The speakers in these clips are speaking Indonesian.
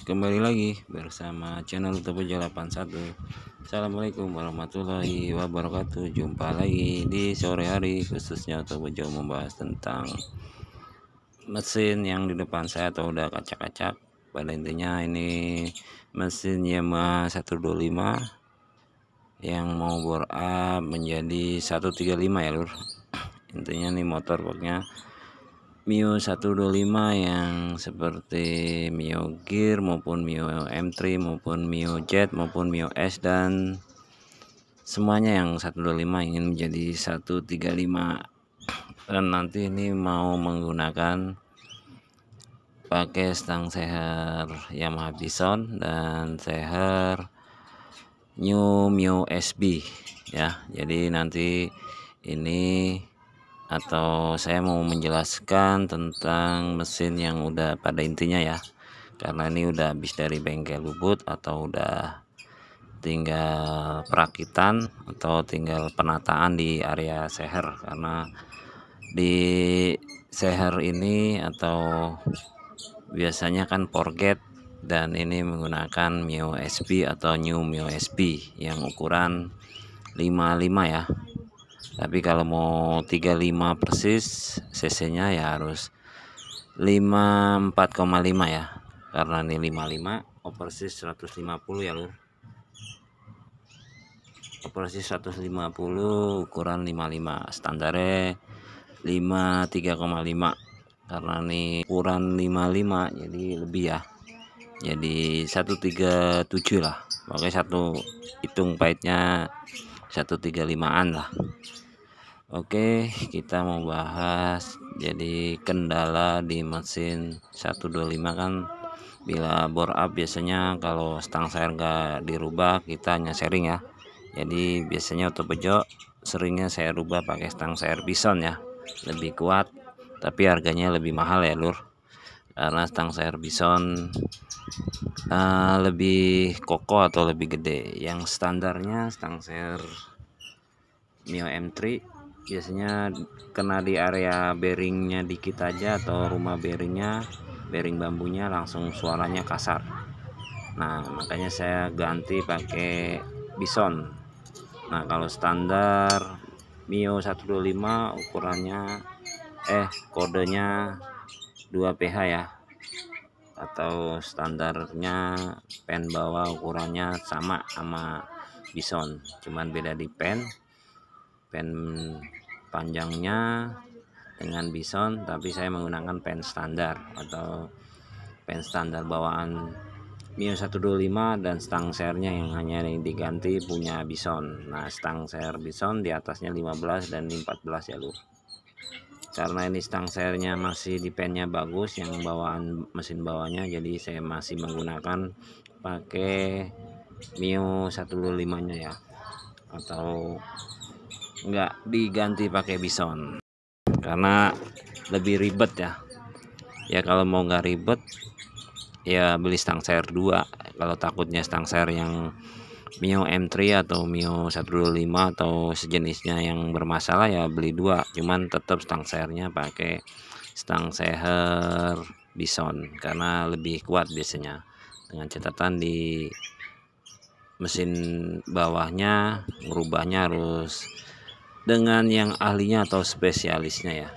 kembali lagi bersama channel Topojo 81. Assalamualaikum warahmatullahi wabarakatuh. Jumpa lagi di sore hari, khususnya Topojo membahas tentang mesin yang di depan saya atau udah kacak-kacak. Pada intinya ini mesin Yamaha 125 yang mau bore up menjadi 135 ya lur. Intinya nih motor boxnya Mio 125 yang seperti Mio Gear maupun Mio M3 maupun Mio Jet maupun Mio S, dan semuanya yang 125 ingin menjadi 135. Dan nanti ini mau menggunakan pakai stang seher Yamaha Bison dan seher New Mio SB ya. Jadi nanti ini atau saya mau menjelaskan tentang mesin yang udah pada intinya ya, karena ini udah habis dari bengkel Ubud atau udah tinggal perakitan atau tinggal penataan di area seher. Karena di seher ini atau biasanya kan forget, dan ini menggunakan Mio SB atau New Mio SB yang ukuran 55 ya. Tapi kalau mau 35 persis cc nya ya harus 54,5 ya, karena ini 55 oversis 150 ya lur. Oversis 150 ukuran 55, standarnya 53,5, karena ini ukuran 55 jadi lebih ya, jadi 137 lah, pokoknya satu hitung pahitnya 135an lah. Oke, kita mau bahas jadi kendala di mesin 125 kan bila bore up biasanya kalau stang seher nggak dirubah kita hanya sharing ya. Jadi biasanya Topojo seringnya saya rubah pakai stang seher Bison ya, lebih kuat tapi harganya lebih mahal ya lur, karena stang seher Bison lebih kokoh atau lebih gede. Yang standarnya stang seher Mio M3 biasanya kena di area bearingnya dikit aja atau rumah bearingnya, bearing bambunya langsung suaranya kasar. Nah makanya saya ganti pakai Bison. Nah kalau standar Mio 125 ukurannya kodenya 2PH ya, atau standarnya pen bawah ukurannya sama Bison, cuman beda di pen panjangnya dengan Bison, tapi saya menggunakan pen standar atau pen standar bawaan Mio 125, dan stang sehernya yang hanya diganti punya Bison. Nah stang seher Bison di atasnya 15 dan 14 ya lur, karena ini stang sehernya masih di pennya bagus yang bawaan mesin bawahnya, jadi saya masih menggunakan pakai Mio 125 nya ya, atau enggak diganti pakai Bison karena lebih ribet ya. Kalau mau nggak ribet ya beli stang seher 2. Kalau takutnya stang seher yang Mio M3 atau Mio 125 atau sejenisnya yang bermasalah ya beli 2, cuman tetap stang sehernya pakai stang seher Bison karena lebih kuat biasanya, dengan catatan di mesin bawahnya merubahnya harus dengan yang ahlinya atau spesialisnya ya.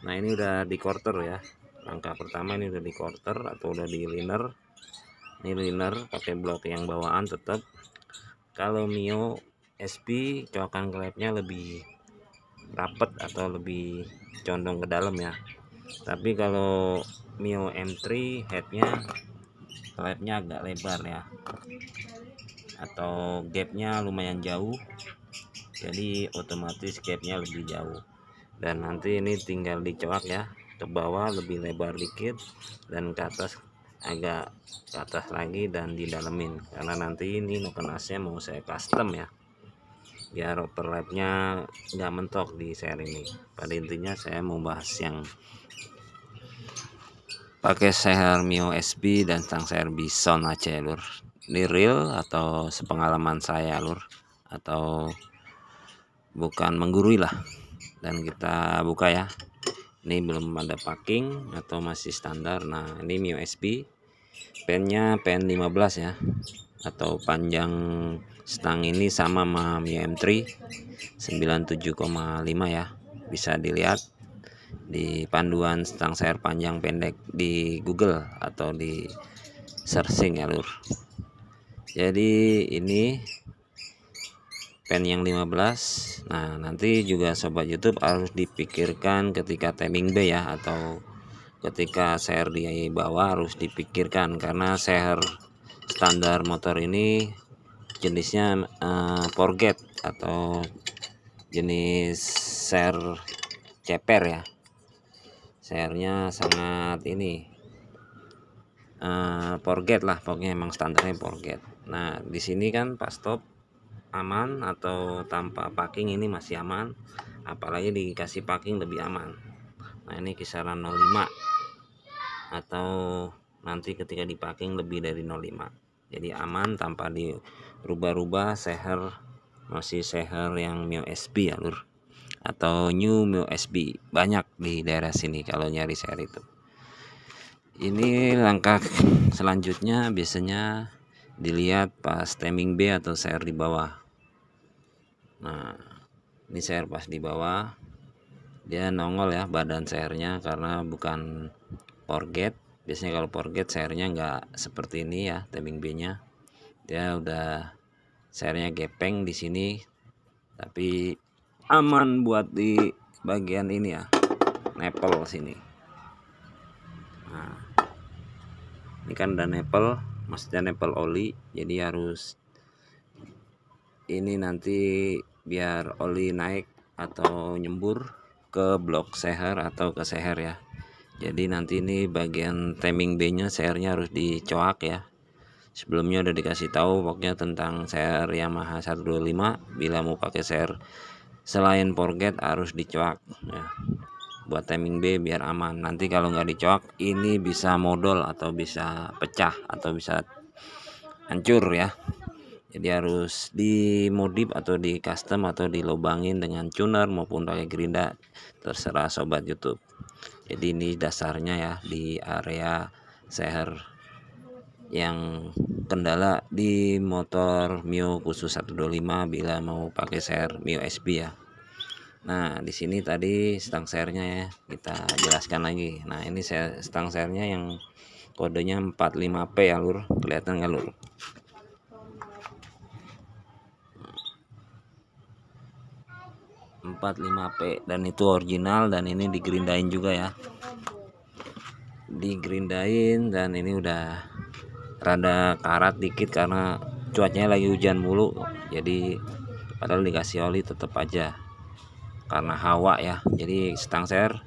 Nah ini udah di quarter ya, langkah pertama ini udah di quarter atau udah di liner. Ini liner pakai blok yang bawaan tetap. Kalau Mio SB coakan klepnya lebih rapet atau lebih condong ke dalam ya, tapi kalau Mio M3 headnya klepnya agak lebar ya, atau gapnya lumayan jauh, jadi otomatis gapnya lebih jauh. Dan nanti ini tinggal dicoak ya, ke bawah lebih lebar dikit dan ke atas agak ke atas lagi dan didalemin, karena nanti ini noken asnya mau saya custom ya, biar overlapnya nggak mentok di seher ini. Pada intinya saya mau bahas yang pakai seher Mio SB dan stang seher Bison aja ya lur. Ini real atau sepengalaman saya lur, atau bukan menggurui lah. Dan kita buka ya, ini belum ada packing atau masih standar. Nah ini Mio SB pennya pen 15 ya, atau panjang stang ini sama sama Mio M3 97,5 ya. Bisa dilihat di panduan stang seher panjang pendek di Google atau di searching ya lur. Jadi ini pen yang 15. Nah nanti juga sobat YouTube harus dipikirkan ketika timing B ya, atau ketika seher di bawah harus dipikirkan, karena seher standar motor ini jenisnya forget atau jenis seher ceper ya. Sehernya sangat ini forget lah, pokoknya emang standarnya forget. Nah di sini kan pas stop aman, atau tanpa packing ini masih aman, apalagi dikasih packing lebih aman. Nah ini kisaran 05, atau nanti ketika dipacking lebih dari 05, jadi aman tanpa dirubah-rubah. Seher masih seher yang Mio SB ya lur, atau New Mio SB, banyak di daerah sini kalau nyari seher itu. Ini langkah selanjutnya biasanya dilihat pas timing B atau seher di bawah. Nah ini seher pas di bawah, dia nongol ya badan sehernya, karena bukan forget. Biasanya kalau forget sehernya nggak seperti ini ya, timing B nya dia udah sehernya gepeng di sini, tapi aman buat di bagian ini ya, nepel sini. Nah ini kan udah nepel, maksudnya nepel oli, jadi harus ini nanti biar oli naik atau nyembur ke blok seher atau ke seher ya. Jadi nanti ini bagian timing B nya sehernya harus dicoak ya. Sebelumnya udah dikasih tahu pokoknya tentang seher Yamaha 125, bila mau pakai seher selain forget harus dicoak ya, buat timing B biar aman. Nanti kalau nggak dicoak ini bisa modol atau bisa pecah atau bisa hancur ya. Jadi harus dimodif atau di custom atau dilobangin dengan tuner maupun pakai gerinda, terserah sobat YouTube. Jadi ini dasarnya ya di area seher yang kendala di motor Mio khusus 125 bila mau pakai seher Mio SB ya. Nah di sini tadi stang sehernya ya kita jelaskan lagi. Nah ini stang sehernya yang kodenya 45P ya lur, kelihatan nggak lur? 45P, dan itu original, dan ini digerindain juga ya, digerindain, dan ini udah rada karat dikit karena cuacanya lagi hujan mulu, jadi padahal dikasih oli tetap aja karena hawa ya. Jadi stang seher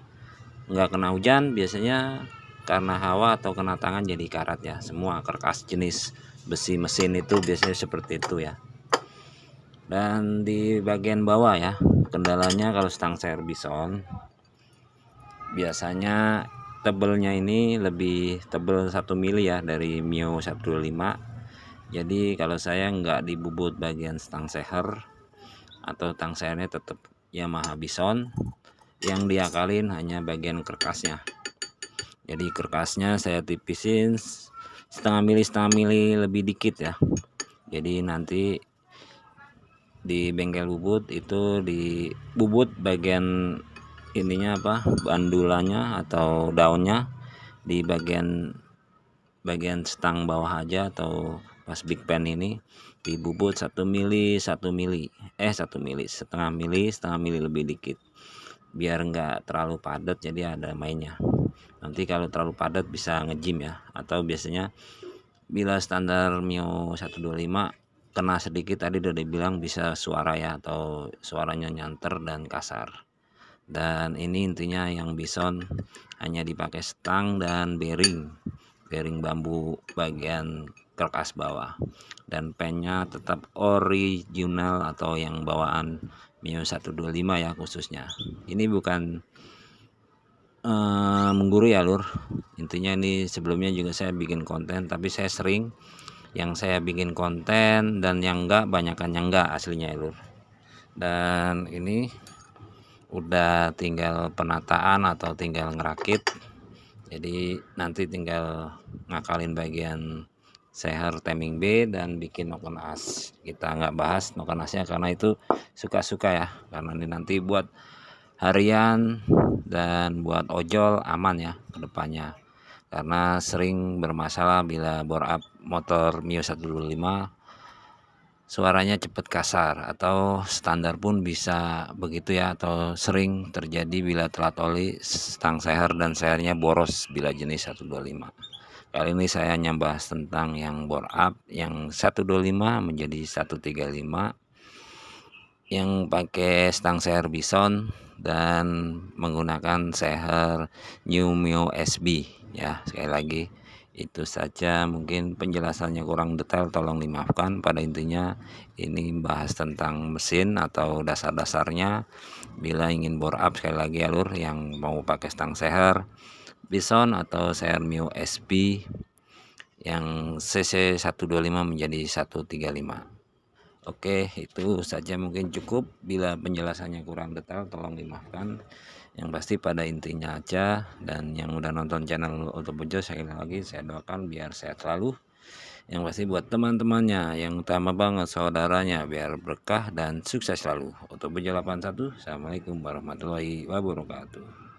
nggak kena hujan biasanya karena hawa atau kena tangan jadi karat ya. Semua karkas jenis besi mesin itu biasanya seperti itu ya. Dan di bagian bawah ya, kendalanya kalau stang seher Bison biasanya tebelnya ini lebih tebel 1 mili ya dari Mio 125. Jadi kalau saya nggak dibubut bagian stang seher, atau tang sehernya tetap Yamaha Bison, yang diakalin hanya bagian karkasnya. Jadi karkasnya saya tipisin setengah mili lebih dikit ya. Jadi nanti di bengkel bubut itu dibubut bagian ininya apa, bandulannya atau daunnya di bagian stang bawah aja, atau pas big pen ini dibubut 1 mili setengah mili lebih dikit, biar enggak terlalu padat, jadi ada mainnya. Nanti kalau terlalu padat bisa ngejim ya, atau biasanya bila standar Mio 125 kena sedikit tadi udah dibilang bisa suara ya, atau suaranya nyanter dan kasar. Dan ini intinya yang Bison hanya dipakai stang dan bearing bambu bagian karkas bawah, dan pennya tetap original atau yang bawaan Mio 125 ya khususnya. Ini bukan mengguru ya lur, intinya ini sebelumnya juga saya bikin konten, tapi saya sering yang saya bikin konten dan yang enggak banyakan yang enggak aslinya ya lur. Dan ini udah tinggal penataan atau tinggal ngerakit, Jadi nanti tinggal ngakalin bagian seher timing B dan bikin noken as. Kita nggak bahas noken asnya karena itu suka-suka ya, karena ini nanti buat harian dan buat ojol aman ya kedepannya, karena sering bermasalah bila bore up motor Mio 125 suaranya cepat kasar, atau standar pun bisa begitu ya, atau sering terjadi bila telat oli stang seher dan sehernya boros bila jenis 125. Kali ini saya hanya bahas tentang yang bore up yang 125 menjadi 135 yang pakai stang seher Bison dan menggunakan seher New Mio SB ya. Sekali lagi itu saja, mungkin penjelasannya kurang detail, tolong dimaafkan. Pada intinya ini bahas tentang mesin atau dasar-dasarnya. Bila ingin bore up, sekali lagi alur yang mau pakai stang seher Bison atau seher Mio SB yang cc 125 menjadi 135. Oke, itu saja, mungkin cukup. Bila penjelasannya kurang detail tolong dimaafkan. Yang pasti pada intinya aja, dan yang udah nonton channel Auto Bejo sekali lagi saya doakan biar sehat selalu. Yang pasti buat teman-temannya, yang utama banget saudaranya, biar berkah dan sukses selalu. Auto Bejo 81. Assalamualaikum warahmatullahi wabarakatuh.